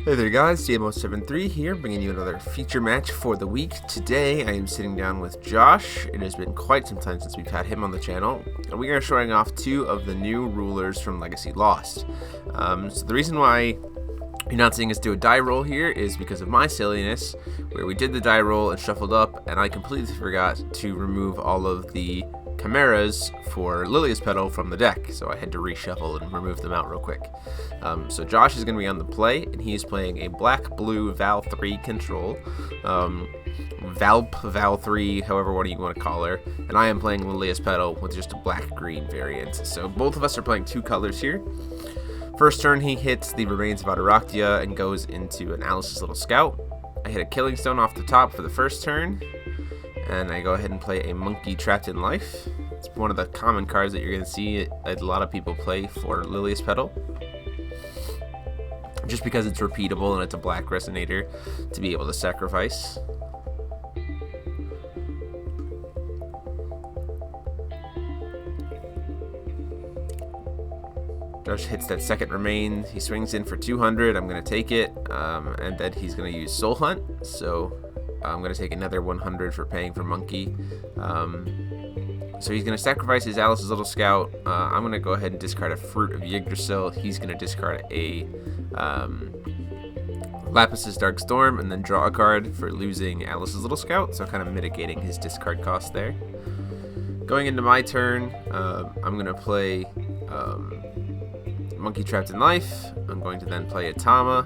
Hey there guys, DMO73 here, bringing you another feature match for the week. Today I am sitting down with Josh. It has been quite some time since we've had him on the channel, and we are showing off two of the new rulers from Legacy Lost. So the reason why you're not seeing us do a die roll here is because of my silliness, where we did the die roll and shuffled up, and I completely forgot to remove all of the chimeras for Lilias Petal from the deck, so I had to reshuffle and remove them out real quick. So Josh is going to be on the play, and he's playing a black-blue Val 3 control, Val 3, however one you want to call her, and I am playing Lilias Petal with just a black-green variant. So both of us are playing two colors here. First turn he hits the remains of Ataraktia and goes into an Alice's Little Scout. I hit a Killing Stone off the top for the first turn, and I go ahead and play a Monkey Trapped in Life. It's one of the common cards that you're going to see a lot of people play for Lilias Petal, just because it's repeatable and it's a black resonator to be able to sacrifice. Josh hits that second remain. He swings in for 200. I'm going to take it, and then he's going to use Soul Hunt. So I'm going to take another 100 for paying for Monkey. So he's going to sacrifice his Alice's Little Scout. I'm going to go ahead and discard a Fruit of Yggdrasil. He's going to discard a Lapis's Dark Storm and then draw a card for losing Alice's Little Scout, so kind of mitigating his discard cost there. Going into my turn, I'm going to play Monkey Trapped in Life. I'm going to then play Atama,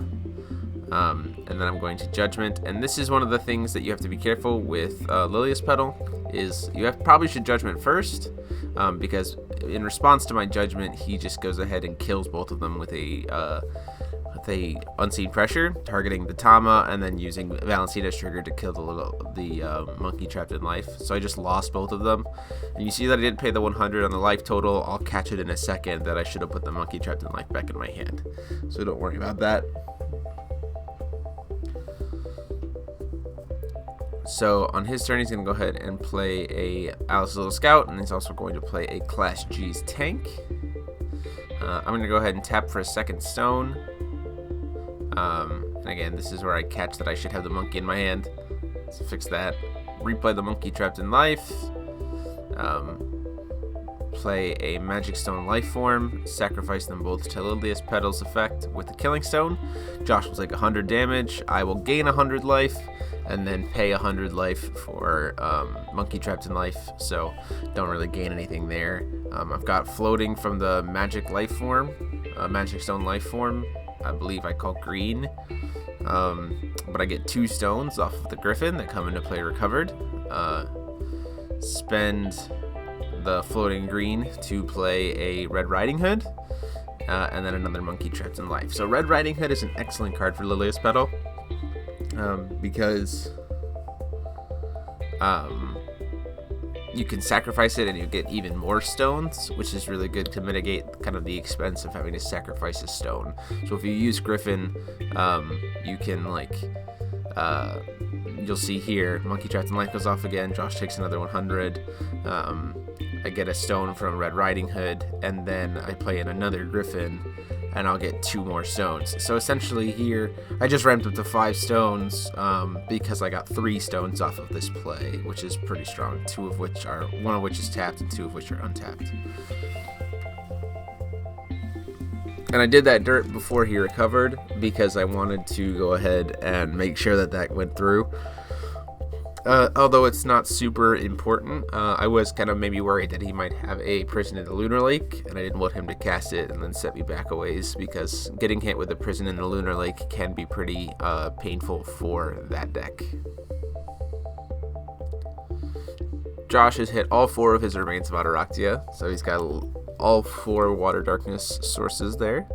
and then I'm going to Judgment. And this is one of the things that you have to be careful with Lilias Petal, is you probably should Judgment first, because in response to my Judgment, he just goes ahead and kills both of them with a Unseen Pressure, targeting the Tama, and then using Valentina's trigger to kill the Monkey Trapped in Life. So I just lost both of them. And you see that I didn't pay the 100 on the life total. I'll catch it in a second that I should have put the Monkey Trapped in Life back in my hand. So don't worry about that. So on his turn, he's going to go ahead and play a Alice's Little Scout, and he's also going to play a Class G's Tank. I'm going to go ahead and tap for a second stone. And again, this is where I catch that I should have the monkey in my hand. Let's fix that. Replay the Monkey Trapped in Life. Play a Magic Stone Life Form. Sacrifice them both to Lilias Petal's effect with the Killing Stone. Josh will take 100 damage. I will gain 100 life, and then pay 100 life for Monkey Trapped in Life, so don't really gain anything there. I've got floating from the Magic Life Form, Magic Stone Life Form, I believe I call green, but I get 2 stones off of the Griffin that come into play recovered. Spend the floating green to play a Red Riding Hood, and then another Monkey Trapped in Life. So Red Riding Hood is an excellent card for Lilias Petal, because you can sacrifice it and you get even more stones, which is really good to mitigate kind of the expense of having to sacrifice a stone. So if you use Griffin, you can you'll see here, Monkey Trapped in Life goes off again, Josh takes another 100, I get a stone from Red Riding Hood, and then I play in another Griffin, and I'll get 2 more stones. So essentially here, I just ramped up to 5 stones because I got 3 stones off of this play, which is pretty strong. One of which is tapped and 2 of which are untapped. And I did that dirt before he recovered because I wanted to go ahead and make sure that that went through. Although it's not super important, I was kind of maybe worried that he might have a Prison in the Lunar Lake, and I didn't want him to cast it and then set me back a ways, because getting hit with a Prison in the Lunar Lake can be pretty painful for that deck. Josh has hit all 4 of his Remains of Ataraktia, so he's got all 4 Water Darkness sources there.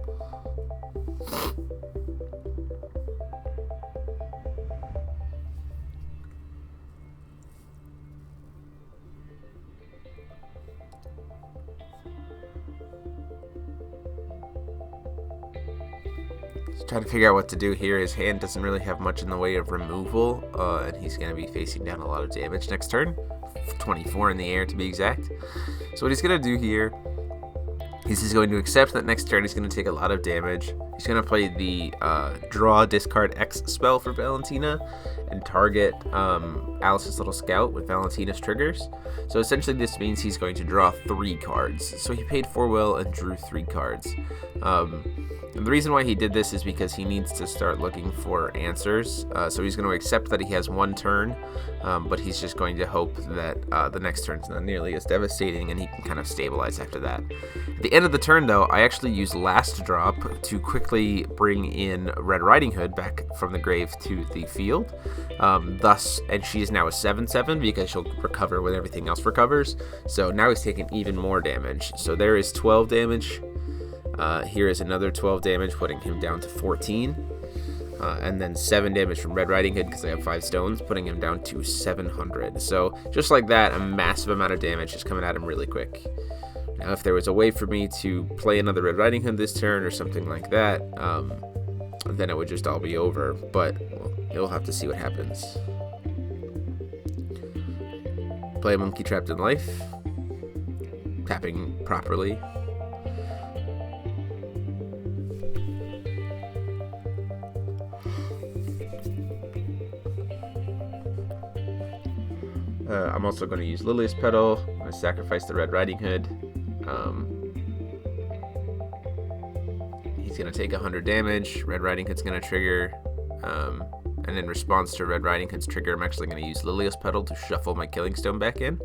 Trying to figure out what to do here. His hand doesn't really have much in the way of removal, and he's going to be facing down a lot of damage next turn. 24 in the air to be exact. So what he's going to do here is he's going to accept that next turn he's going to take a lot of damage, He's going to play the draw discard X spell for Valentina and target Alice's Little Scout with Valentina's triggers. So essentially this means he's going to draw 3 cards. So he paid 4 will and drew 3 cards. And the reason why he did this is because he needs to start looking for answers. So he's going to accept that he has 1 turn, but he's just going to hope that the next turn's not nearly as devastating and he can kind of stabilize after that. At the end of the turn, though, I actually used Last Drop to quickly bring in Red Riding Hood back from the grave to the field. And she is now a 7/7 because she'll recover when everything else recovers. So now he's taking even more damage. So there is 12 damage. Here is another 12 damage, putting him down to 14. And then 7 damage from Red Riding Hood because I have 5 stones, putting him down to 700. So just like that, a massive amount of damage is coming at him really quick. Now, if there was a way for me to play another Red Riding Hood this turn or something like that, then it would just all be over. But you'll have to see what happens. Play a Monkey Trapped in Life. Tapping properly. I'm also going to use Lilias Petal. I'm going to sacrifice the Red Riding Hood. He's going to take 100 damage. Red Riding Hood's going to trigger. And in response to Red Riding Hood's trigger, I'm actually going to use Lilias Petal to shuffle my Killing Stone back in.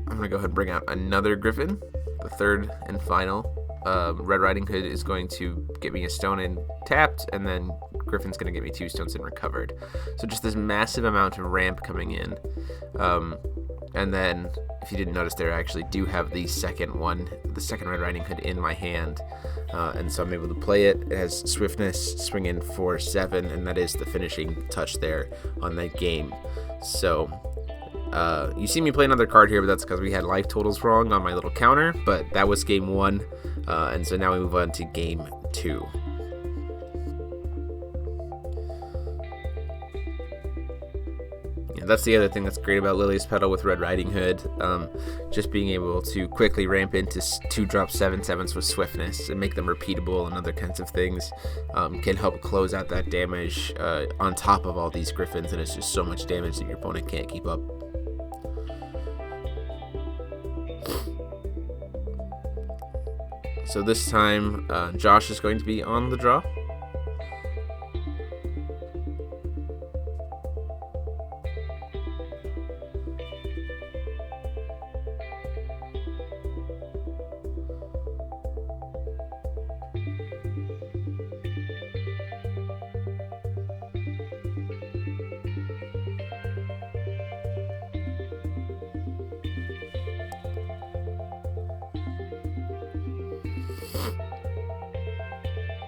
I'm going to go ahead and bring out another Griffin, the third and final. Red Riding Hood is going to get me a stone in tapped, and then Griffin's going to get me 2 stones in recovered. So just this massive amount of ramp coming in. And then, if you didn't notice there, I actually do have the second Red Riding Hood in my hand. And so I'm able to play it. It has Swiftness, swing in for 7, and that is the finishing touch there on that game. So you see me play another card here, but that's because we had life totals wrong on my little counter. But that was game 1, and so now we move on to game 2. Yeah, that's the other thing that's great about Lilias Petal with Red Riding Hood. Just being able to quickly ramp into 2-drop 7/7s with Swiftness and make them repeatable and other kinds of things can help close out that damage on top of all these Griffins, and it's just so much damage that your opponent can't keep up. So this time, Josh is going to be on the draw.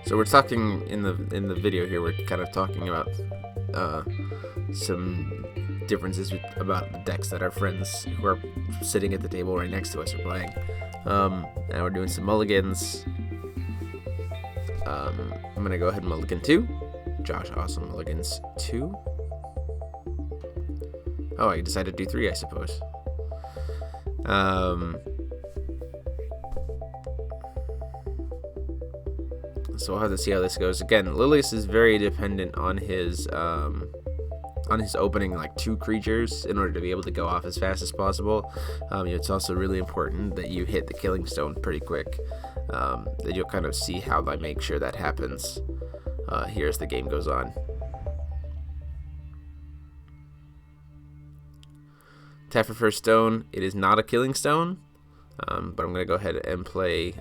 So we're talking in the video here. We're kind of talking about some differences about the decks that our friends who are sitting at the table right next to us are playing. And we're doing some mulligans. I'm gonna go ahead and mulligan 2. Josh also mulligans 2. Oh, I decided to do 3, I suppose. So we'll have to see how this goes. Again, Lilias is very dependent on his opening like 2 creatures in order to be able to go off as fast as possible. It's also really important that you hit the Killing Stone pretty quick. That you'll kind of see how I make sure that happens here as the game goes on. Tap for first stone. It is not a Killing Stone, but I'm going to go ahead and play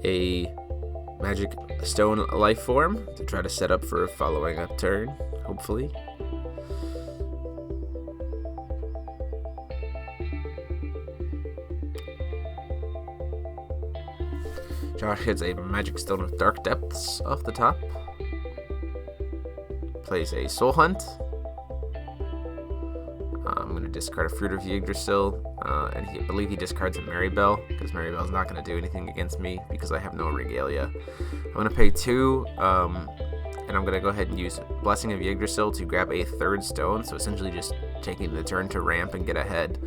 a Magic Stone life form to try to set up for a following up turn, hopefully. Josh hits a Magic Stone of Dark Depths off the top. Plays a Soul Hunt. I'm going to discard a Fruit of Yggdrasil, and I believe he discards a Maribel, because Maribel's not going to do anything against me because I have no Regalia. I'm going to pay 2, and I'm going to go ahead and use Blessing of Yggdrasil to grab a 3rd stone, so essentially just taking the turn to ramp and get ahead.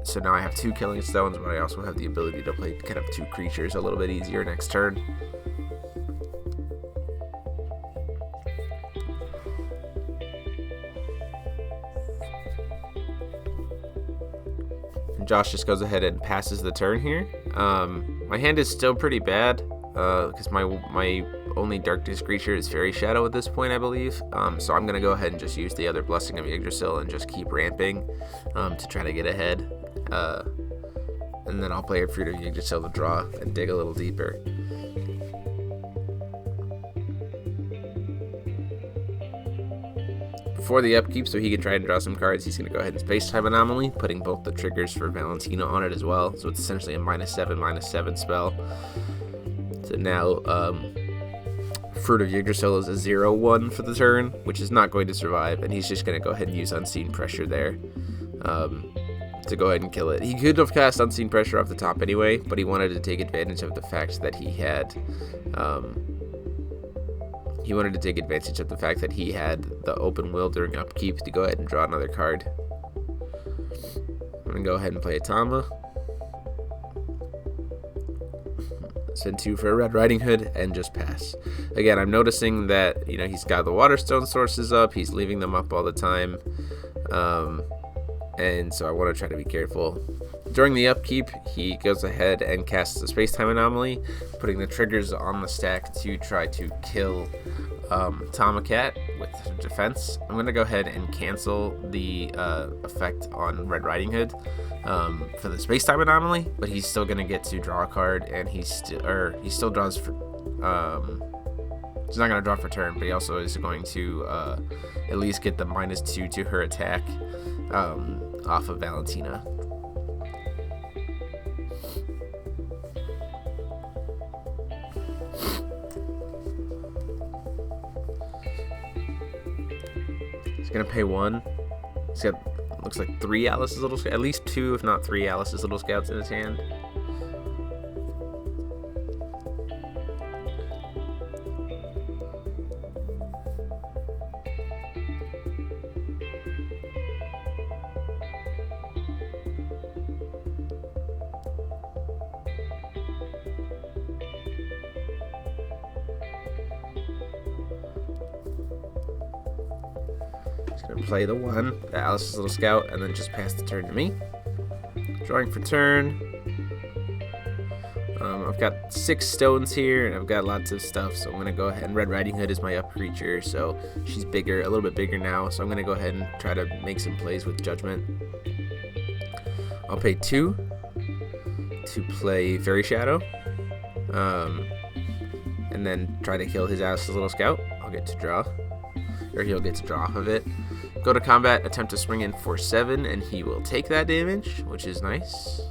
So now I have 2 killing stones, but I also have the ability to play kind of 2 creatures a little bit easier next turn. And Josh just goes ahead and passes the turn here. My hand is still pretty bad because my only darkness creature is Fairy Shadow at this point, I believe. So I'm going to go ahead and just use the other Blessing of Yggdrasil and just keep ramping to try to get ahead. And then I'll play a Fruit of Yggdrasil to draw and dig a little deeper. Before the upkeep, so he can try and draw some cards, he's going to go ahead and Space-Time Anomaly, putting both the triggers for Valentina on it as well. So it's essentially a -7/-7 spell. So now Fruit of Yggdrasil is a 0/1 for the turn, which is not going to survive, and he's just going to go ahead and use Unseen Pressure there to go ahead and kill it. He could have cast Unseen Pressure off the top anyway, but he wanted to take advantage of the fact that he had the open will during upkeep to go ahead and draw another card. I'm going to go ahead and play a Tama. Send 2 for a Red Riding Hood and just pass. Again, I'm noticing that he's got the Waterstone sources up. He's leaving them up all the time. And so I want to try to be careful. During the upkeep, he goes ahead and casts the Space-Time Anomaly, putting the triggers on the stack to try to kill Tomacat with defense. I'm going to go ahead and cancel the effect on Red Riding Hood for the Space-Time Anomaly, but he's still going to get to draw a card, and he still draws for... he's not going to draw for turn, but he also is going to at least get the -2 to her attack off of Valentina. He's gonna pay 1. He's got, looks like 3 Alice's Little Scouts, at least 2, if not 3 Alice's Little Scouts in his hand. Gonna play the 1, the Alice's Little Scout, and then just pass the turn to me. Drawing for turn. I've got 6 stones here, and I've got lots of stuff, so I'm gonna go ahead. And Red Riding Hood is my up creature, so she's bigger, a little bit bigger now. So I'm gonna go ahead and try to make some plays with Judgment. I'll pay 2 to play Fairy Shadow, and then try to kill his Alice's Little Scout. I'll get to draw. Or he'll get to draw off of it. Go to combat, attempt to swing in for 7, and he will take that damage, which is nice.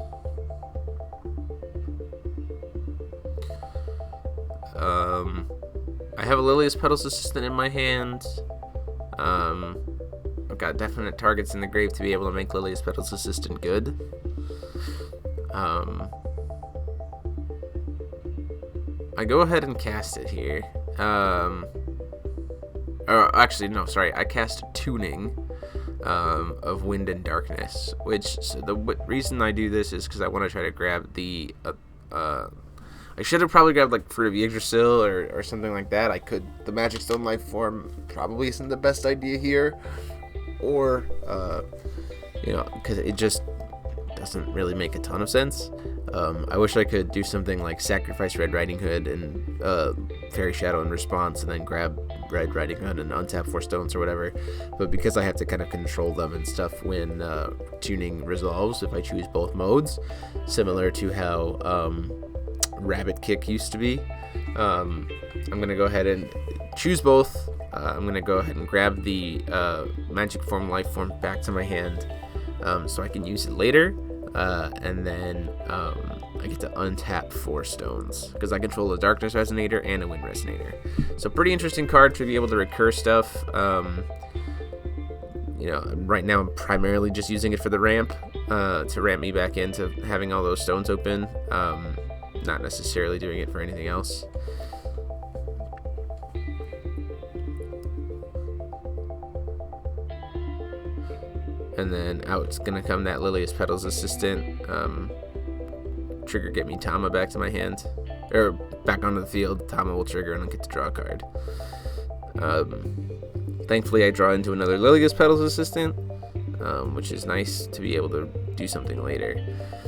I have a Lilias Petal's Assistant in my hand. I've got definite targets in the grave to be able to make Lilias Petal's Assistant good. I go ahead and cast it here. Actually, no, sorry. I cast Tuning of Wind and Darkness, which the reason I do this is because I want to try to grab the... I should have probably grabbed like Fruit of Yggdrasil or something like that. I could... The Magic Stone Life Form probably isn't the best idea here. Or, because it just doesn't really make a ton of sense. I wish I could do something like sacrifice Red Riding Hood and Fairy Shadow in response, and then grab Red Riding Hood and untap 4 stones or whatever. But because I have to kind of control them and stuff when tuning resolves, if I choose both modes, similar to how Rabbit Kick used to be, I'm going to go ahead and choose both. I'm going to go ahead and grab the Magic Form Life Form back to my hand so I can use it later. And then I get to untap 4 stones because I control a Darkness Resonator and a Wind Resonator. So pretty interesting card to be able to recur stuff. Right now I'm primarily just using it for the ramp to ramp me back into having all those stones open. Not necessarily doing it for anything else. And then out's gonna come that Lilias Petal's assistant. Trigger, get me Tama back to my hand, or back onto the field. Tama will trigger and I'll get to draw a card. Thankfully, I draw into another Lilias Petal's assistant, which is nice to be able to do something later.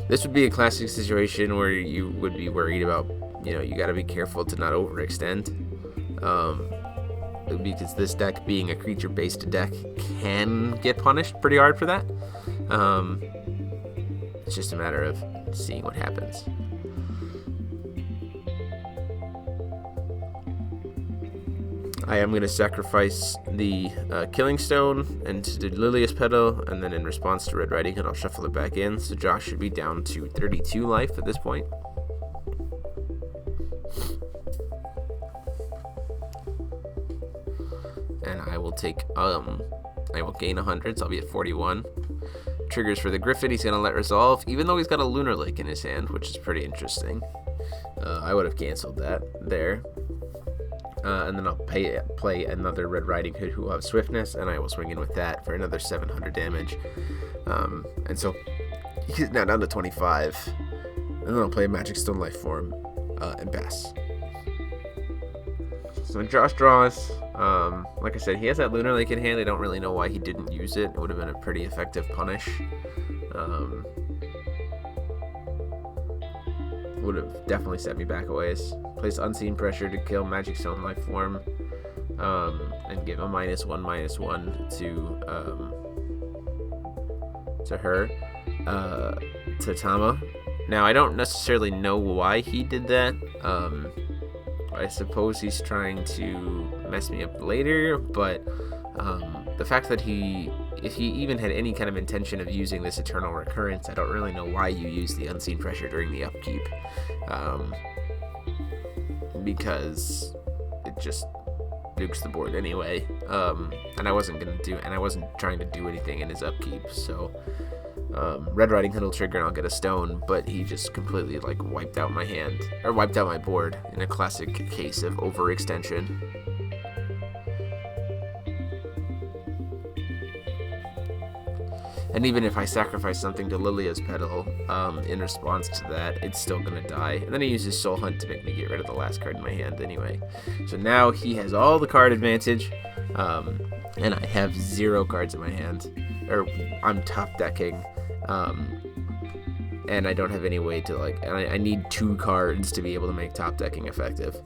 This would be a classic situation where you would be worried about, you got to be careful to not overextend. Because this deck, being a creature-based deck, can get punished pretty hard for that. It's just a matter of seeing what happens. I am going to sacrifice the Killing Stone and to Lilias Petal, and then in response to Red Riding Hood, I'll shuffle it back in. So Josh should be down to 32 life at this point. And I will take, I will gain 100, so I'll be at 41. Triggers for the Griffin, he's going to let resolve, even though he's got a Lunar Lake in his hand, which is pretty interesting. I would have canceled that there. And then I'll play another Red Riding Hood who will have Swiftness, and I will swing in with that for another 700 damage. And so he's now down to 25. And then I'll play a Magic Stone Life Form and pass. So Josh draws. Like I said, he has that Lunar Lake in hand. I don't really know why he didn't use it. It would have been a pretty effective punish. Would have definitely set me back a ways. Place Unseen Pressure to kill Magic Stone Life Form, and give a -1/-1 to her, to Tama. Now, I don't necessarily know why he did that. I suppose he's trying to mess me up later, but the fact that if he even had any kind of intention of using this Eternal Recurrence, I don't really know why you use the Unseen Pressure during the upkeep, because it just nukes the board anyway, and I wasn't trying to do anything in his upkeep, so Red Riding Hood will trigger and I'll get a stone, but he just completely wiped out my hand, or wiped out my board in a classic case of overextension. And even if I sacrifice something to Lilias Petal in response to that, it's still going to die. And then he uses Soul Hunt to make me get rid of the last card in my hand anyway. So now he has all the card advantage, and I have 0 cards in my hand. Or I'm top decking, and I don't have any way to, I need 2 cards to be able to make top decking effective.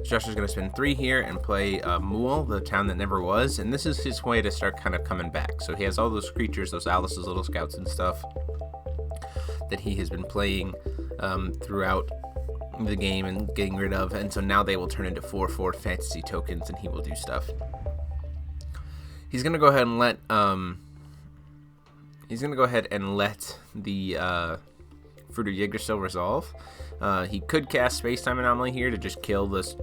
Josh is going to spend 3 here and play Mool, the town that never was, and this is his way to start kind of coming back. So he has all those creatures, those Alice's Little Scouts and stuff, that he has been playing throughout the game and getting rid of, and so now they will turn into 4/4 fantasy tokens, and he will do stuff. He's going to go ahead and let the Fruit of Yggdrasil resolve. He could cast Space-Time Anomaly here to just kill this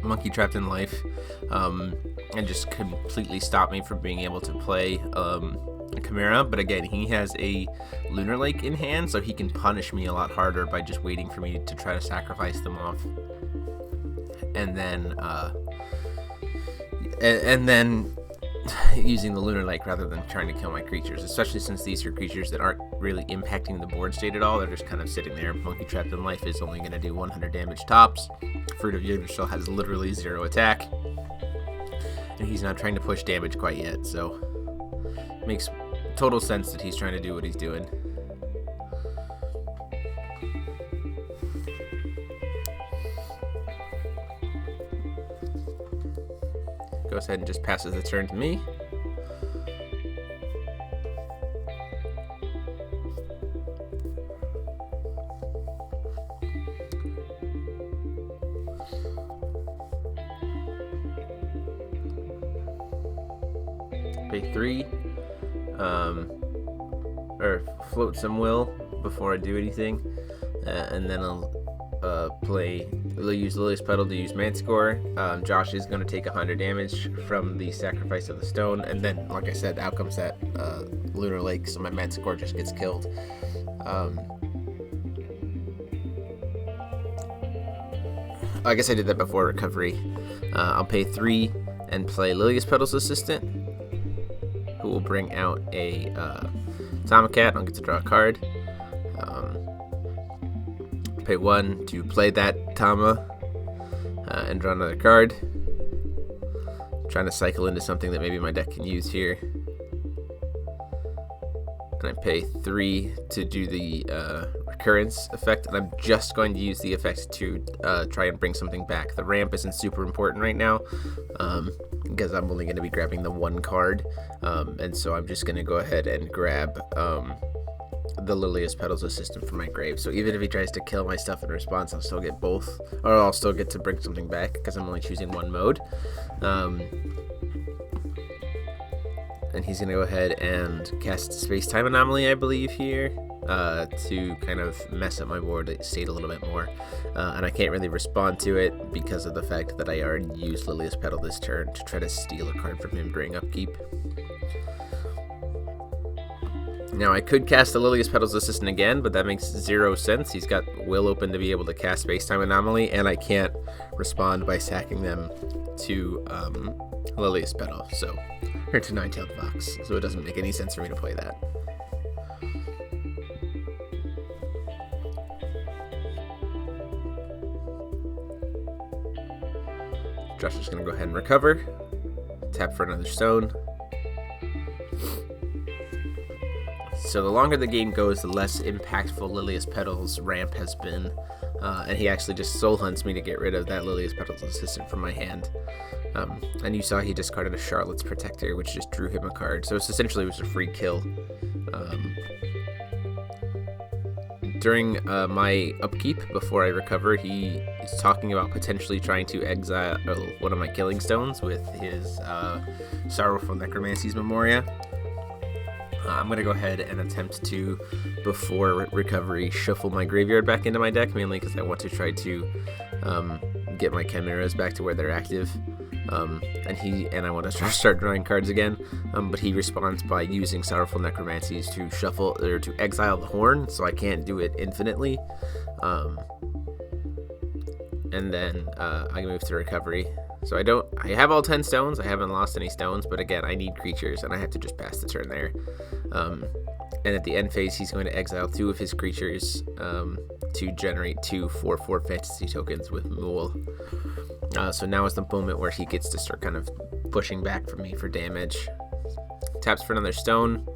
monkey trapped in life, and just completely stop me from being able to play a Chimera. But again, he has a Lunar Lake in hand, so he can punish me a lot harder by just waiting for me to try to sacrifice them off, and then using the Lunar Lake rather than trying to kill my creatures, especially since these are creatures that aren't really impacting the board state at all. They're just kind of sitting there. Monkey Trapped in Life is only going to do 100 damage tops. Fruit of Yggdrasil has literally 0 attack, and he's not trying to push damage quite yet, so it makes total sense that he's trying to do what he's doing. Goes ahead and just passes the turn to me. Pay 3, or float some will before I do anything, and then I'll use Lilias Petal to use Manticore. Josh is going to take 100 damage from the sacrifice of the stone, and then, like I said, out comes that Lunar Lake, so my Manticore just gets killed. I guess I did that before recovery. I'll pay 3 and play Lilias Petal's assistant, who will bring out a Tomcat. I'll get to draw a card. Pay 1 to play that Tama and draw another card. Trying to cycle into something that maybe my deck can use here. And I pay 3 to do the recurrence effect, and I'm just going to use the effect to try and bring something back. The ramp isn't super important right now because I'm only going to be grabbing the 1 card, and so I'm just going to go ahead and grab the Lilias Petal's assistant from my grave. So even if he tries to kill my stuff in response, I'll still get both, or I'll still get to bring something back because I'm only choosing 1 mode. And he's going to go ahead and cast Space-Time Anomaly, I believe, here to kind of mess up my board state a little bit more. And I can't really respond to it because of the fact that I already used Lilias Petal this turn to try to steal a card from him during upkeep. Now, I could cast the Lilias Petal's assistant again, but that makes 0 sense. He's got Will open to be able to cast Space-Time Anomaly, and I can't respond by sacking them to Lilias Petal, or to Nine-Tailed Fox, so it doesn't make any sense for me to play that. Josh is going to go ahead and recover, tap for another stone. So the longer the game goes, the less impactful Lilias Petal's ramp has been, and he actually just soul hunts me to get rid of that Lilias Petal's assistant from my hand. And you saw he discarded a Charlotte's Protector, which just drew him a card, so essentially it was a free kill. During my upkeep, before I recover, he is talking about potentially trying to exile one of my killing stones with his Sorrowful Necromancy's Memoria. I'm going to go ahead and attempt to, before recovery, shuffle my graveyard back into my deck, mainly because I want to try to get my Chimeras back to where they're active. And I want to start drawing cards again, but he responds by using Sorrowful Necromancies to shuffle or to exile the Horn, so I can't do it infinitely. And then I move to recovery. So I have all 10 stones. I haven't lost any stones, but again, I need creatures, and I have to just pass the turn there. And at the end phase, he's going to exile 2 of his creatures to generate 2 4/4 fantasy tokens with Mool. So now is the moment where he gets to start kind of pushing back from me for damage. Taps for another stone.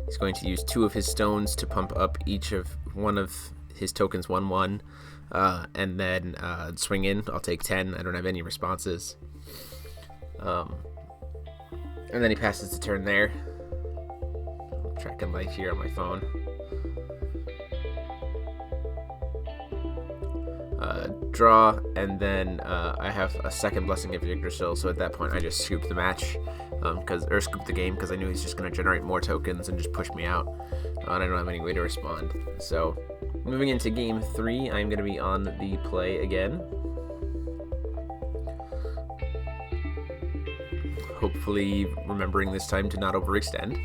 He's going to use 2 of his stones to pump up each of one of his tokens 1/1. And then swing in. I'll take 10. I don't have any responses. And then he passes the turn there. I'm tracking life here on my phone. Draw, and then I have a second Blessing of Yggdrasil, so at that point I just scoop the match, or scoop the game, because I knew he's just going to generate more tokens and just push me out, and I don't have any way to respond. So moving into game 3, I'm going to be on the play again. Hopefully remembering this time to not overextend.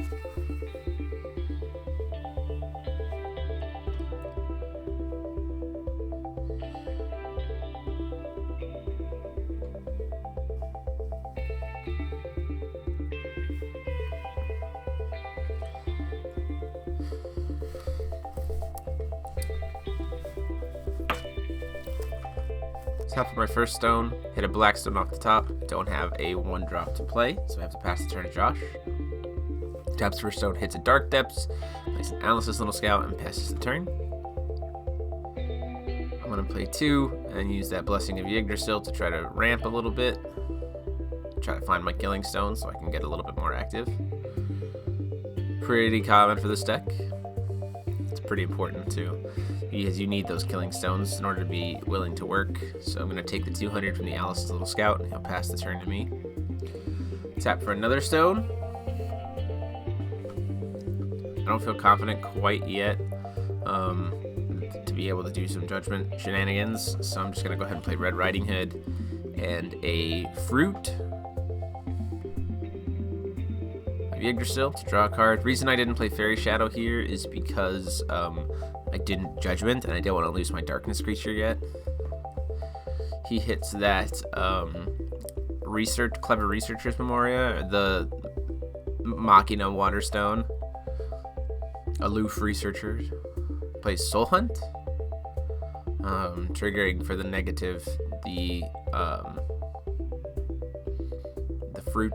Tap for my first stone, hit a black stone off the top, don't have a 1-drop to play, so I have to pass the turn to Josh. Taps for a stone, hits a Dark Depths, plays an Alice's Little Scout, and passes the turn. I'm going to play 2 and use that Blessing of Yggdrasil to try to ramp a little bit, try to find my killing stone so I can get a little bit more active. Pretty common for this deck. It's pretty important too, because you need those killing stones in order to be willing to work. So I'm going to take the 200 from the Alice's Little Scout, and he'll pass the turn to me. Tap for another stone. I don't feel confident quite yet to be able to do some judgment shenanigans, so I'm just going to go ahead and play Red Riding Hood and a fruit. I Yggdrasil to draw a card. Reason I didn't play Fairy Shadow here is because I didn't Judgment, and I didn't want to lose my Darkness creature yet. He hits that Clever Researcher's Memoria, the Machina Waterstone, Aloof Researcher, plays Soul Hunt, triggering for the negative the Fruit.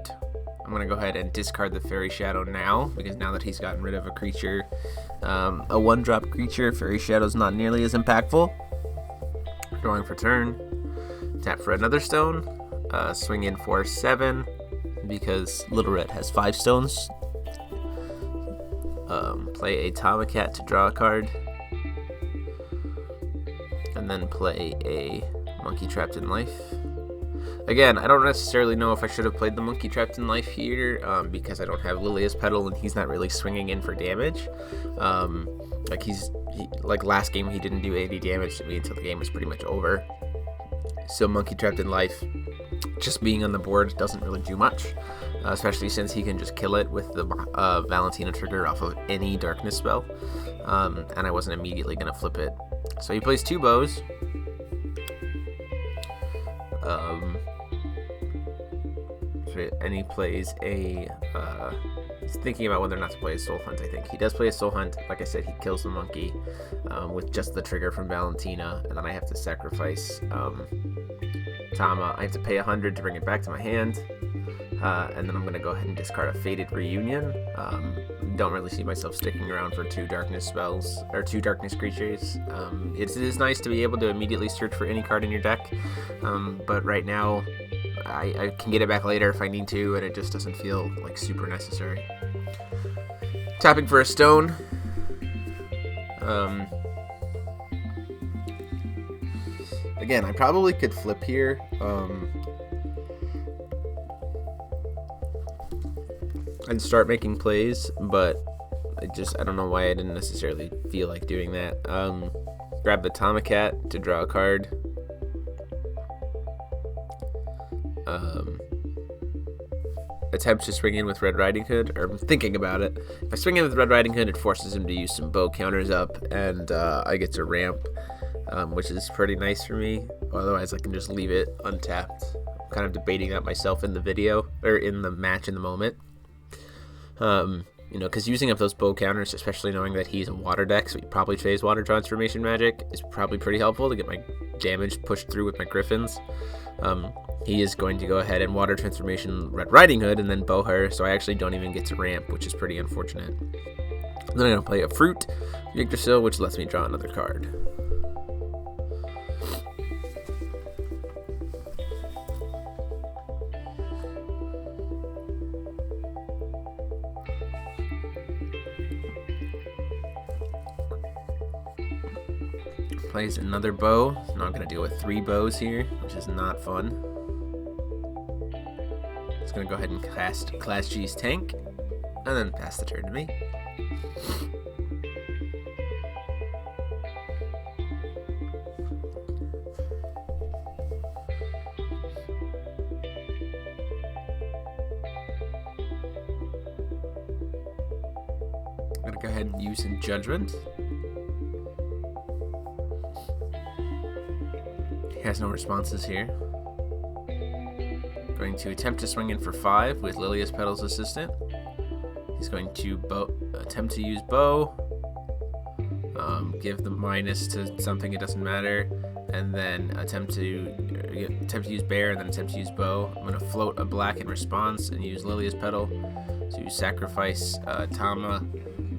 I'm going to go ahead and discard the Fairy Shadow now, because now that he's gotten rid of a creature, a 1-drop creature, Fairy Shadow's not nearly as impactful. Drawing for turn. Tap for another stone. Swing in for 7, because Little Red has 5 stones. Play a Tomacat to draw a card. And then play a Monkey Trapped in Life. Again, I don't necessarily know if I should have played the Monkey Trapped in Life here, because I don't have Lilias Petal and he's not really swinging in for damage. Like last game, he didn't do 80 damage to me until the game was pretty much over. So Monkey Trapped in Life, just being on the board doesn't really do much, especially since he can just kill it with the Valentina trigger off of any darkness spell, and I wasn't immediately going to flip it. So he plays 2 bows. And he plays a, he's thinking about whether or not to play a Soul Hunt, I think. He does play a Soul Hunt. Like I said, he kills the monkey with just the trigger from Valentina, and then I have to sacrifice Tama. I have to pay 100 to bring it back to my hand, and then I'm going to go ahead and discard a Fated Reunion. Don't really see myself sticking around for 2 darkness spells, or 2 darkness creatures. It is nice to be able to immediately search for any card in your deck, but right now I can get it back later if I need to, and it just doesn't feel like super necessary. Tapping for a stone. Again, I probably could flip here. And start making plays, but I don't know why I didn't necessarily feel like doing that. Grab the Tomacat to draw a card. Attempt to swing in with Red Riding Hood, or I'm thinking about it. If I swing in with Red Riding Hood, it forces him to use some bow counters up, and I get to ramp, which is pretty nice for me. Otherwise, I can just leave it untapped. I'm kind of debating that myself in the video, or in the match in the moment. Because using up those bow counters, especially knowing that he's a water deck, so he probably plays Water Transformation Magic, is probably pretty helpful to get my damage pushed through with my Griffins. He is going to go ahead and Water Transformation Red Riding Hood and then bow her, so I actually don't even get to ramp, which is pretty unfortunate. Then I'm going to play a Fruit, Yggdrasil, which lets me draw another card. Plays another bow. Now I'm going to deal with 3 bows here, which is not fun. Just going to go ahead and cast Class G's Tank, and then pass the turn to me. I'm going to go ahead and use some Judgment. Has no responses here. Going to attempt to swing in for 5 with Lilias Petal's assistant. He's going to attempt to use bow, give the minus to something, it doesn't matter, and then attempt to use bear, and then attempt to use bow. I'm going to float a black in response and use Lilias Petal to sacrifice Tama,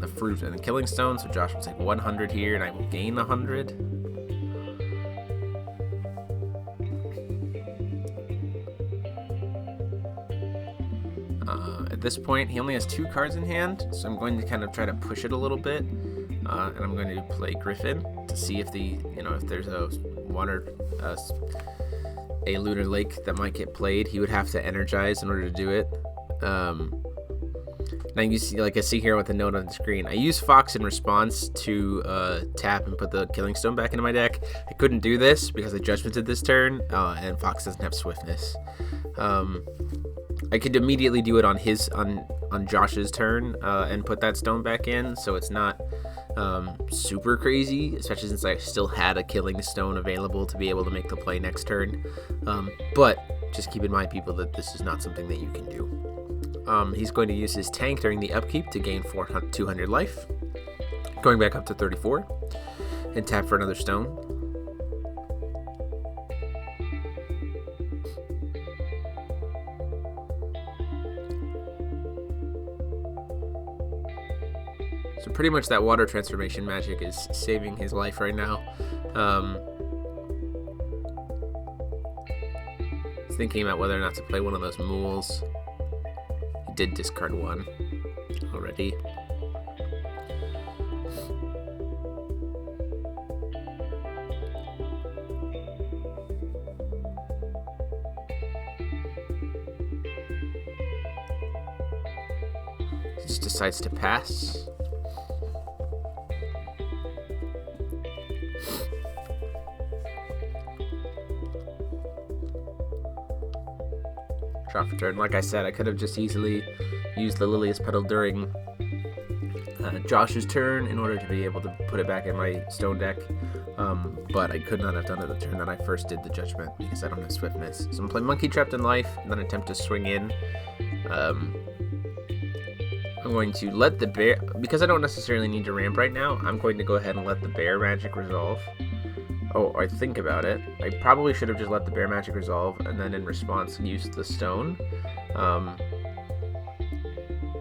the Fruit, and the Killing Stone. So Josh will take 100 here, and I will gain 100. At this point, he only has 2 cards in hand, so I'm going to kind of try to push it a little bit, and I'm going to play Griffin to see if if there's a Lunar Lake that might get played. He would have to energize in order to do it. Now you see, I see here with the note on the screen, I use Fox in response to tap and put the Killing Stone back into my deck. I couldn't do this because I Judgmented this turn, and Fox doesn't have Swiftness. I could immediately do it on Josh's turn and put that stone back in, so it's not super crazy, especially since I still had a killing stone available to be able to make the play next turn. But just keep in mind, people, that this is not something that you can do. He's going to use his tank during the upkeep to gain 200 life, going back up to 34, and tap for another stone. So pretty much that water transformation magic is saving his life right now. Thinking about whether or not to play one of those mules. He did discard one already. He just decides to pass. Draw for turn. Like I said, I could have just easily used the Lilias Petal during Josh's turn in order to be able to put it back in my stone deck, but I could not have done it the turn that I first did the Judgment because I don't have swiftness. So I'm going to play Monkey Trapped in Life and then attempt to swing in. I'm going to let the bear, because I don't necessarily need to ramp right now, I'm going to go ahead and let the bear magic resolve. Oh, I think about it. I probably should have just let the bear magic resolve and then in response use the stone.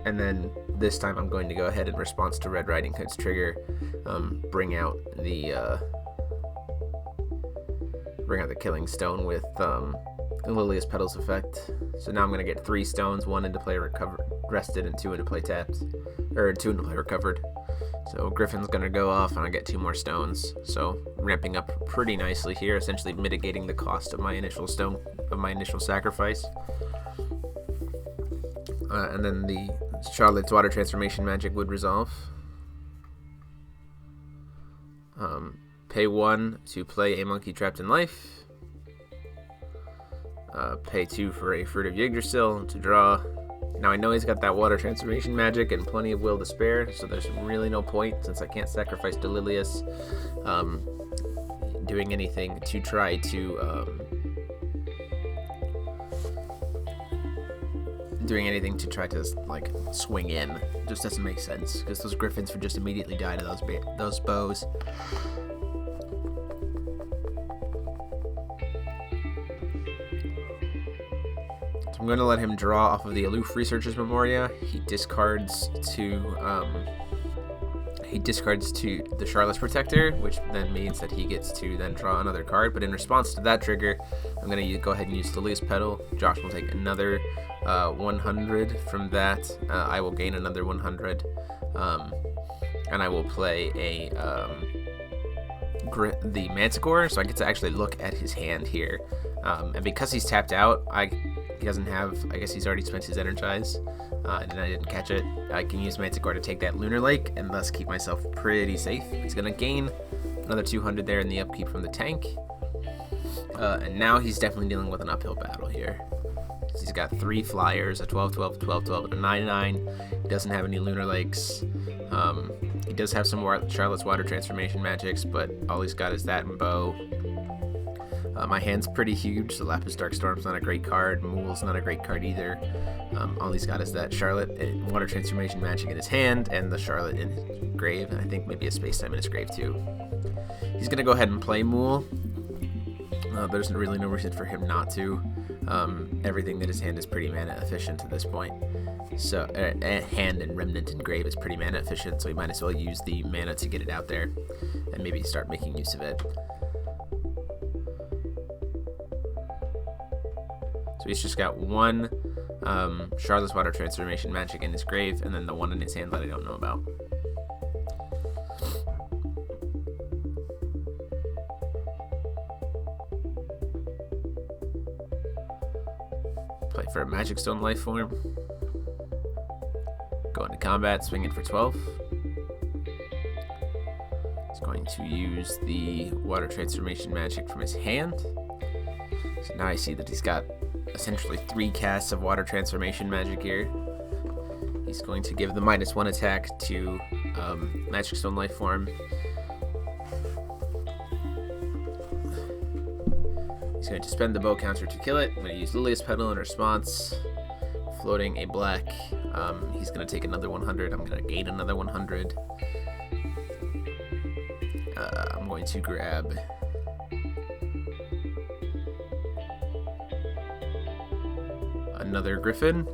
And then this time I'm going to go ahead in response to Red Riding Hood's trigger, bring out the killing stone with Lilias Petal's effect. So now I'm going to get 3 stones, 1 into play rested and 2 into play tapped, or 2 into play recovered. So Griffin's going to go off and I get 2 more stones. So ramping up pretty nicely here, essentially mitigating the cost of my initial sacrifice. And then the Charlotte's water transformation magic would resolve. Pay 1 to play a Monkey Trapped in Life. Pay 2 for a Fruit of Yggdrasil to draw. Now I know he's got that water transformation magic and plenty of will to spare, so there's really no point, since I can't sacrifice to Lilias, doing anything to try to like swing in. It just doesn't make sense because those griffins would just immediately die to those bows. So I'm going to let him draw off of the Aloof Researcher's Memoria. He discards to the Charlotte's Protector, which then means that he gets to then draw another card. But in response to that trigger, I'm going to go ahead and use Lilias Petal. Josh will take another 100 from that. I will gain another 100, and I will play the Manticore, so I get to actually look at his hand here. And because he's tapped out, he doesn't have, I guess he's already spent his Energize, and I didn't catch it. I can use Manticore to take that Lunar Lake and thus keep myself pretty safe. He's going to gain another 200 there in the upkeep from the tank. And now he's definitely dealing with an uphill battle here. He's got 3 flyers, a 12, 12, 12, 12, and a 9, 9. He doesn't have any Lunar Lakes. He does have some more Charlotte's Water Transformation magics, but all he's got is that and Bow. My hand's pretty huge, so Lapis Darkstorm's not a great card. Mool's not a great card either. All he's got is that Charlotte Water Transformation magic in his hand and the Charlotte in his grave, and I think maybe a Space-Time in his grave too. He's going to go ahead and play Mool. There's really no reason for him not to. Everything in his hand is pretty mana efficient at this point. So hand and Remnant and Grave is pretty mana efficient, so he might as well use the mana to get it out there and maybe start making use of it. So he's just got 1 Charlotte's Water Transformation magic in his grave, and then the 1 in his hand that I don't know about. Play for a Magic Stone life form. Go into combat, swing in for 12. He's going to use the Water Transformation magic from his hand. So now I see that he's got essentially 3 casts of water transformation magic here. He's going to give the -1 attack to Magic Stone Life Form. He's going to spend the bow counter to kill it. I'm going to use Lilias Petal in response, floating a black. He's going to take another 100. I'm going to gain another 100. I'm going to grab another Griffin.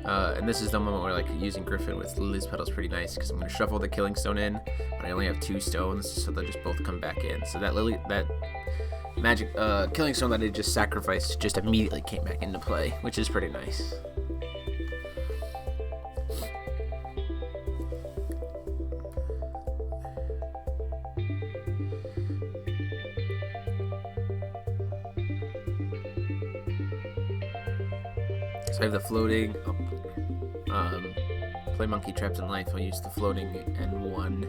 And this is the moment where like using Griffin with Lilias Petal is pretty nice because I'm going to shuffle the Killing Stone in, but I only have 2 stones, so they'll just both come back in. So that magic Killing Stone that I just sacrificed just immediately came back into play, which is pretty nice. So I have the floating. Play Monkey Traps in Life. I'll use the floating and 1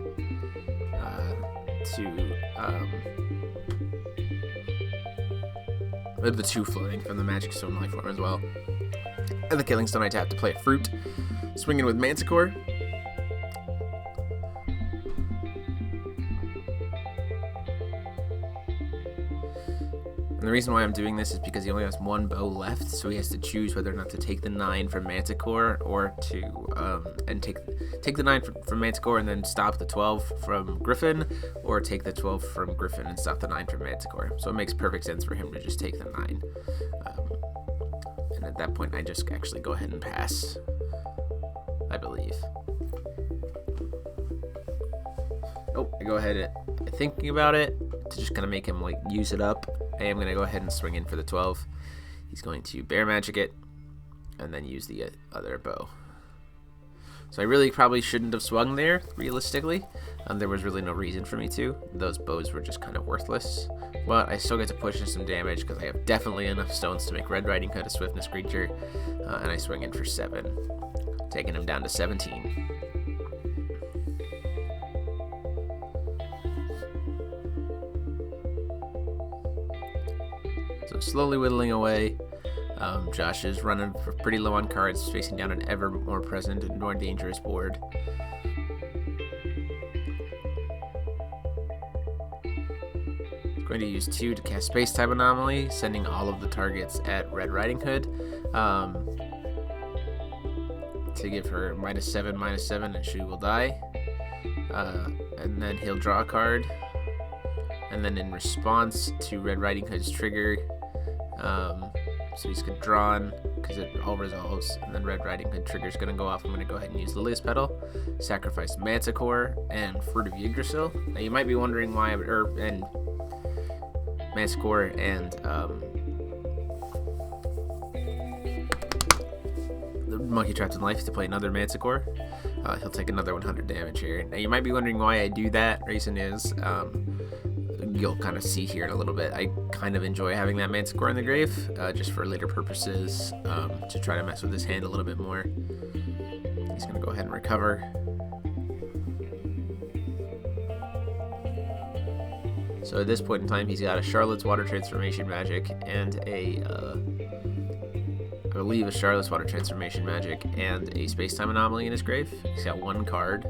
to the 2 floating from the Magic Stone Life Form as well. And the Killing Stone I tap to play a fruit. Swinging with Manticore. And the reason why I'm doing this is because he only has 1 bow left, so he has to choose whether or not to take the 9 from Manticore or to take the 9 from Manticore and then stop the 12 from Griffin, or take the 12 from Griffin and stop the 9 from Manticore. So it makes perfect sense for him to just take the 9. And at that point, I just actually go ahead and pass, I believe. Nope, I go ahead thinking about it to just kind of make him like use it up. I am going to go ahead and swing in for the 12. He's going to Bear Magic it and then use the other bow. So I really probably shouldn't have swung there, realistically. There was really no reason for me to. Those bows were just kind of worthless. But I still get to push in some damage because I have definitely enough stones to make Red Riding Hood a swiftness creature. And I swing in for 7, taking him down to 17. So slowly whittling away. Josh is running pretty low on cards, facing down an ever more present and more dangerous board. He's going to use 2 to cast Space Time Anomaly, sending all of the targets at Red Riding Hood to give her -7/-7, and she will die. And then he'll draw a card. And then in response to Red Riding Hood's trigger, so he's going to draw on because it all resolves, and then Red Riding Hood trigger is going to go off. I'm going to go ahead and use Lilias Petal, sacrifice Manticore and Fruit of Yggdrasil. Now you might be wondering why, and Manticore and the Monkey Trapped in Life to play another Manticore. He'll take another 100 damage here. Now you might be wondering why I do that. Reason is, you'll kind of see here in a little bit, I kind of enjoy having that Manticore in the grave, just for later purposes, to try to mess with his hand a little bit more. He's going to go ahead and recover. So at this point in time, he's got a Charlotte's Water Transformation Magic and I believe a Charlotte's Water Transformation Magic and a Space-Time Anomaly in his grave. He's got 1 card.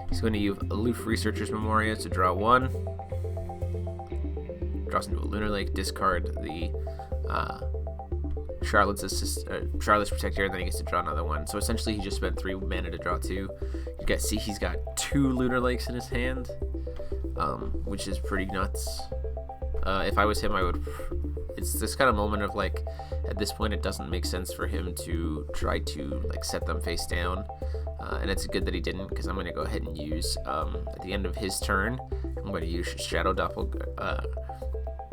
He's going to use Aloof Researcher's Memoria to draw 1. Draws into a Lunar Lake, discard the Charlotte's Protector, and then he gets to draw another 1. So essentially he just spent 3 mana to draw 2. You guys see he's got 2 Lunar Lakes in his hand, which is pretty nuts. If I was him, I would... It's this kind of moment of like, at this point it doesn't make sense for him to try to like set them face down. And it's good that he didn't, because I'm going to go ahead and use, at the end of his turn, I'm going to use Shadow Doppelganger.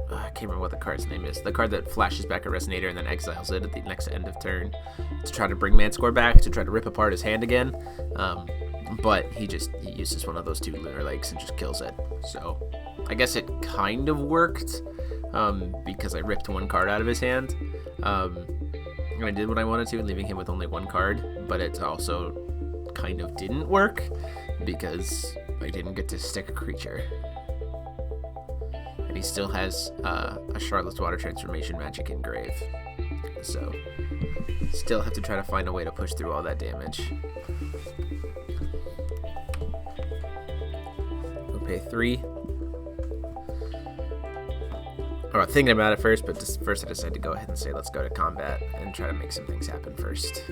I can't remember what the card's name is. The card that flashes back a Resonator and then exiles it at the next end of turn to try to bring Manticore back, to try to rip apart his hand again. But he uses one of those 2 Lunar Lakes and just kills it. So I guess it kind of worked, because I ripped 1 card out of his hand. And I did what I wanted to, leaving him with only 1 card, but it also kind of didn't work because I didn't get to stick a creature. And he still has a Charlotte's Water Transformation Magic in grave. so still have to try to find a way to push through all that damage. We'll pay 3. I was thinking about it first, but first I decided to go ahead and say let's go to combat and try to make some things happen first.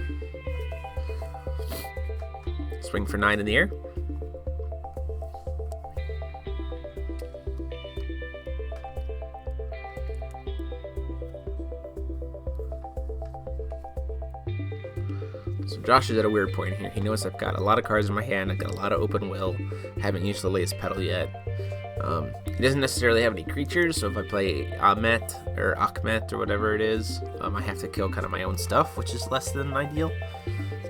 Swing for 9 in the air. So Josh is at a weird point here. He knows I've got a lot of cards in my hand. I've got a lot of open will. Haven't used Lilias Petal yet. He doesn't necessarily have any creatures, so if I play Ahmet or whatever it is, I have to kill kind of my own stuff, which is less than ideal.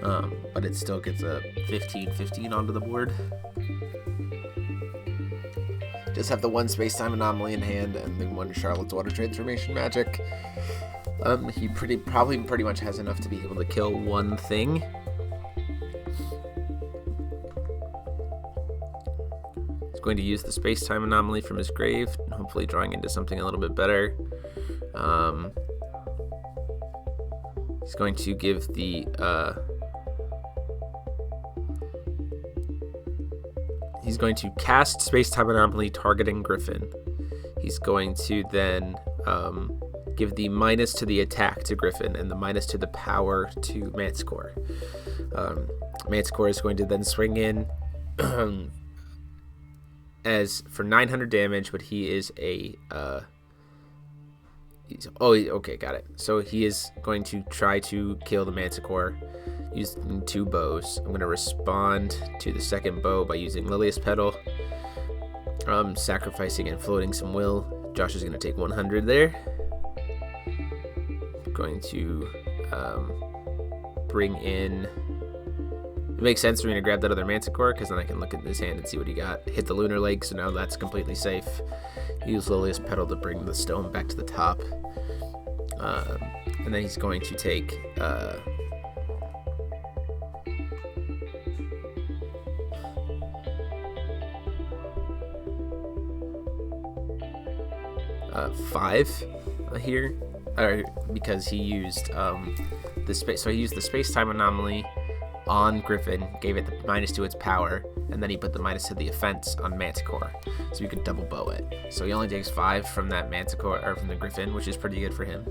But it still gets a 15/15 onto the board. Just have the 1 space-time anomaly in hand and the 1 Charlotte's Water Transformation Magic. He probably pretty much has enough to be able to kill 1 thing. He's going to use the space-time anomaly from his grave, hopefully drawing into something a little bit better. He's going to give the he's going to cast space-time anomaly targeting Griffin. He's going to then give the -to the attack to Griffin and the - to the power to Manticore. Manticore is going to then swing in as for 900 damage, but he is a okay, got it. So he is going to try to kill the Manticore using 2 bows. I'm going to respond to the second bow by using Lilias Petal, sacrificing and floating some will. Josh is going to take 100 there. Going to bring in. It makes sense for me to grab that other Manticore because then I can look at his hand and see what he got. Hit the Lunar Lake, so now that's completely safe. Use Lilias Petal to bring the stone back to the top. And then he's going to take 5 here, because he used the space. So he used the space-time anomaly on Griffin, gave it the - to its power, and then he put the - to the offense on Manticore, so you could double bow it. So he only takes 5 from that Manticore or from the Griffin, which is pretty good for him.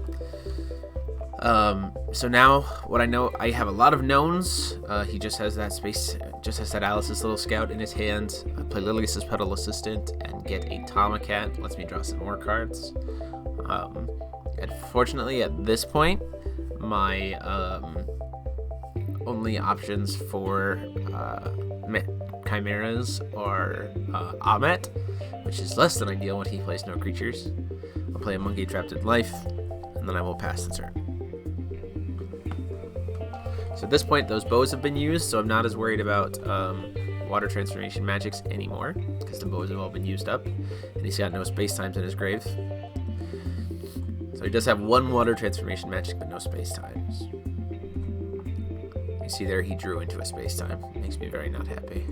So now what I know, I have a lot of knowns. He just has that Alice's little scout in his hand. I play Lilias Petal Assistant and get a Tomacat. Lets me draw some more cards. Unfortunately, at this point, my only options for chimeras are Ahmet, which is less than ideal when he plays no creatures. I'll play a Monkey Trapped in Life, and then I will pass the turn. So at this point, those bows have been used, so I'm not as worried about water transformation magics anymore, because the bows have all been used up, and he's got no space times in his grave. So he does have 1 water transformation magic, but no space times. You see there, he drew into a space time. Makes me very not happy.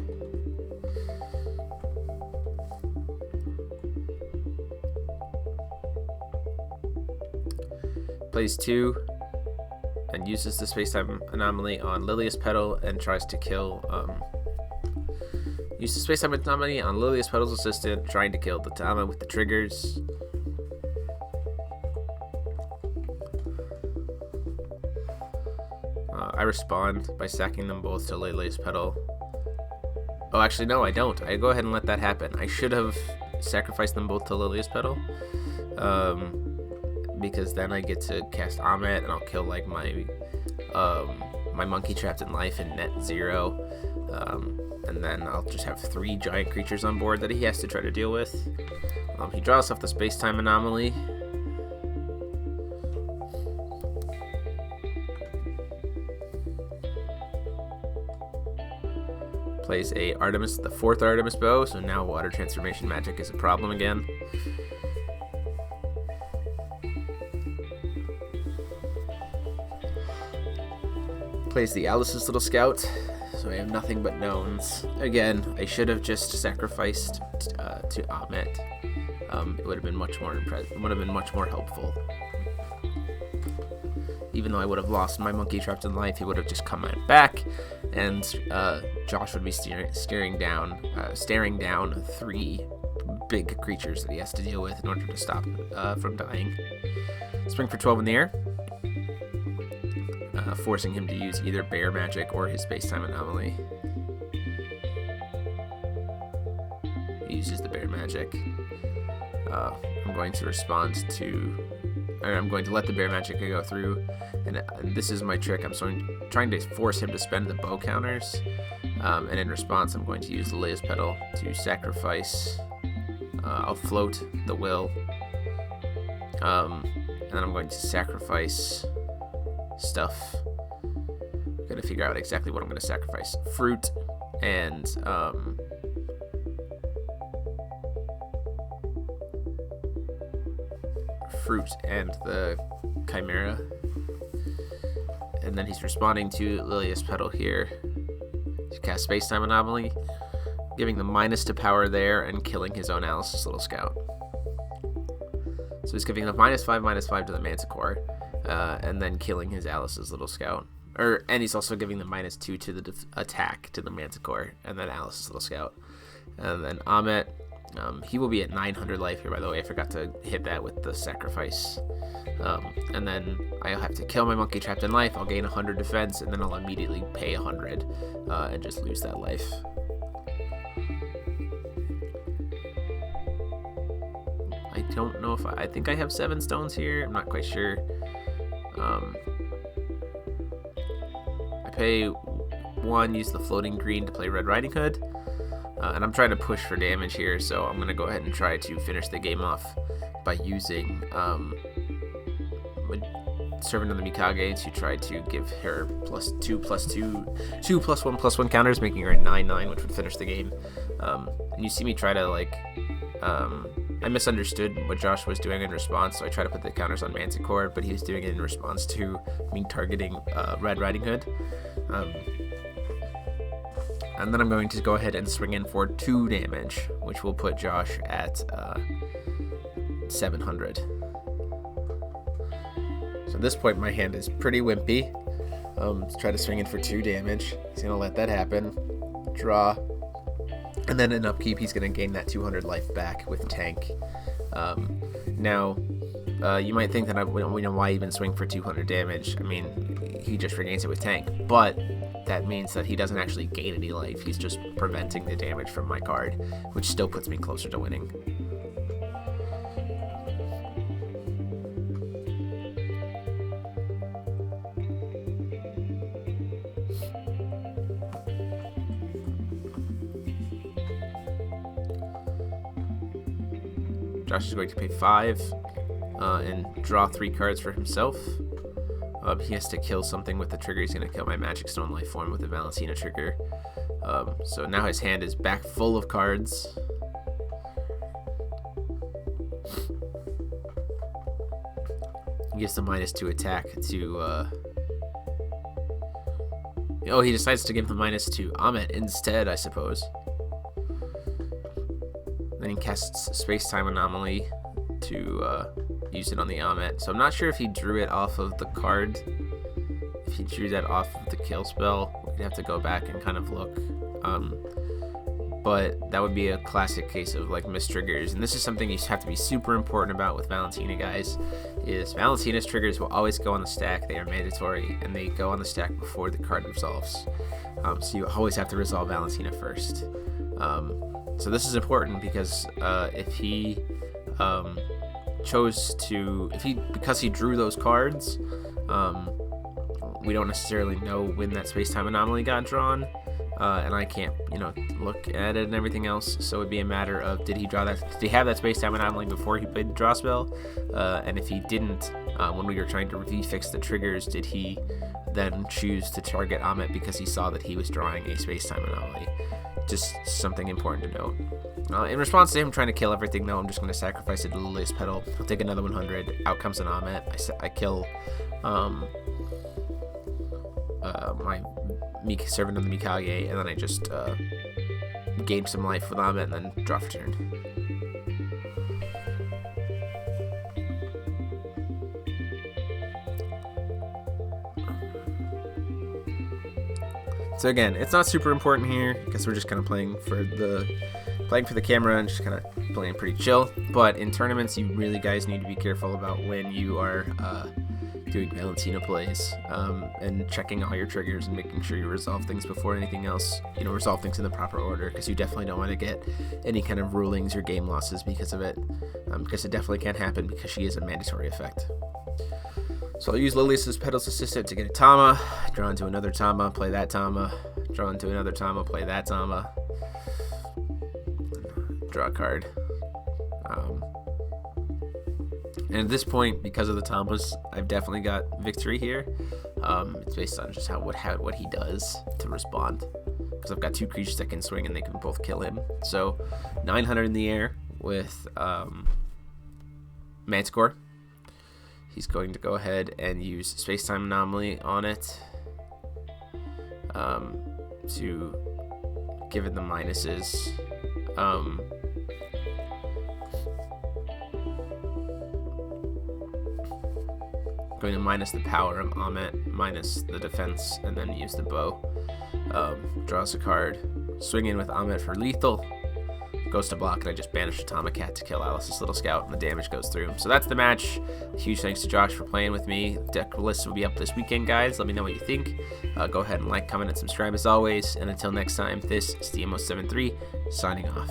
Plays 2 and uses the space-time anomaly on Lilias Petal and tries to kill. Use the space-time anomaly on Lilias Petal's assistant, trying to kill the Tama with the triggers. I respond by sacking them both to Lilias Petal. Oh, actually, no, I don't. I go ahead and let that happen. I should have sacrificed them both to Lilias Petal. Because then I get to cast Ahmet and I'll kill like my Monkey Trapped in Life and net 0. And then I'll just have 3 giant creatures on board that he has to try to deal with. He draws off the space-time anomaly. Plays the 4th Artemis bow, so now water transformation magic is a problem again. Plays the Alice's little scout, so I have nothing but knowns. Again, I should have just sacrificed to Ahmet. It would have been much more helpful. He even though I would have lost my monkey trapped in life, he would have just come back, and Josh would be staring down 3 big creatures that he has to deal with in order to stop from dying. Swing for 12 in the air, forcing him to use either bear magic or his space-time anomaly. He uses the bear magic. I'm going to respond to, or I'm going to let the bear magic go through, and this is my trick. I'm trying to force him to spend the bow counters, and in response, I'm going to use Lilias Petal to sacrifice. I'll float the will, and then I'm going to sacrifice stuff. I'm going to figure out exactly what I'm going to sacrifice. Fruit and the Chimera. And then he's responding to Lilias Petal here to cast Space-Time Anomaly, giving the minus to power there and killing his own Alice's Little Scout. So he's giving the -5/-5 to the Manticore, and then killing his Alice's Little Scout. And he's also giving the -2 to the attack to the Manticore, and then Alice's Little Scout. And then Amit, he will be at 900 life here, by the way. I forgot to hit that with the sacrifice. And then I'll have to kill my monkey trapped in life. I'll gain 100 defense, and then I'll immediately pay 100 and just lose that life. I don't know if I think I have 7 stones here. I'm not quite sure. I pay 1, use the floating green to play Red Riding Hood. And I'm trying to push for damage here, so I'm going to go ahead and try to finish the game off by using Servant of the Mikage to try to give her +2/+2 counters, making her at 9/9, which would finish the game. And you see me try to, like, I misunderstood what Josh was doing in response, so I tried to put the counters on Manticore, but he was doing it in response to me targeting Red Riding Hood. And then I'm going to go ahead and swing in for 2 damage, which will put Josh at 700. So at this point, my hand is pretty wimpy. Let's try to swing in for 2 damage. He's going to let that happen. Draw. And then in upkeep, he's going to gain that 200 life back with Tank. Now, you might think that we know why even swing for 200 damage. I mean, he just regains it with Tank. But that means that he doesn't actually gain any life. He's just preventing the damage from my card, which still puts me closer to winning. Josh is going to pay 5 and draw 3 cards for himself. He has to kill something with the trigger. He's going to kill my Magic Stone Life Form with the Valentina trigger. So now his hand is back full of cards. He gets the -2 attack to... Oh, he decides to give the -2 Amit instead, I suppose. Then he casts Space-Time Anomaly to use it on the Amit. So I'm not sure if he drew it off of the card. If he drew that off of the kill spell, we'd have to go back and kind of look. But that would be a classic case of like missed triggers. And this is something you have to be super important about with Valentina, guys. Is Valentina's triggers will always go on the stack. They are mandatory, and they go on the stack before the card resolves. So you always have to resolve Valentina first. So this is important because if he because he drew those cards, we don't necessarily know when that space-time anomaly got drawn, and I can't, look at it and everything else. So it'd be a matter of did he have that space-time anomaly before he played the draw spell, and if he didn't, when we were trying to refix the triggers, did he then choose to target Amit because he saw that he was drawing a space-time anomaly? Just something important to note. In response to him trying to kill everything, though, I'm just going to sacrifice it to Lilias Petal. I'll take another 100. Out comes an Amit. I kill my Servant of the Mikage, and then I just gain some life with Amit and then draw for turn. So again, it's not super important here because we're just kind of playing for the camera and just kind of playing pretty chill. But in tournaments, you really guys need to be careful about when you are doing Valentina plays and checking all your triggers and making sure you resolve things before anything else. Resolve things in the proper order, because you definitely don't want to get any kind of rulings or game losses because of it, because it definitely can't happen because she is a mandatory effect. So I'll use Lilias Petal's assistant to get a Tama, draw into another Tama, play that Tama, draw into another Tama, play that Tama, draw a card. And at this point, because of the Tamas, I've definitely got victory here. It's based on just what he does to respond, because I've got 2 creatures that can swing and they can both kill him. So 900 in the air with Manticore. He's going to go ahead and use Space-Time Anomaly on it to give it the minuses. Going to minus the power of Amit, minus the defense, and then use the bow. Draws a card. Swing in with Amit for lethal. Goes to block, and I just banish a Tomacat to kill Alice's Little Scout, and the damage goes through him. So that's the match. Huge thanks to Josh for playing with me. Deck list will be up this weekend, guys. Let me know what you think. Go ahead and like, comment, and subscribe as always. And until next time, this is TMO73 signing off.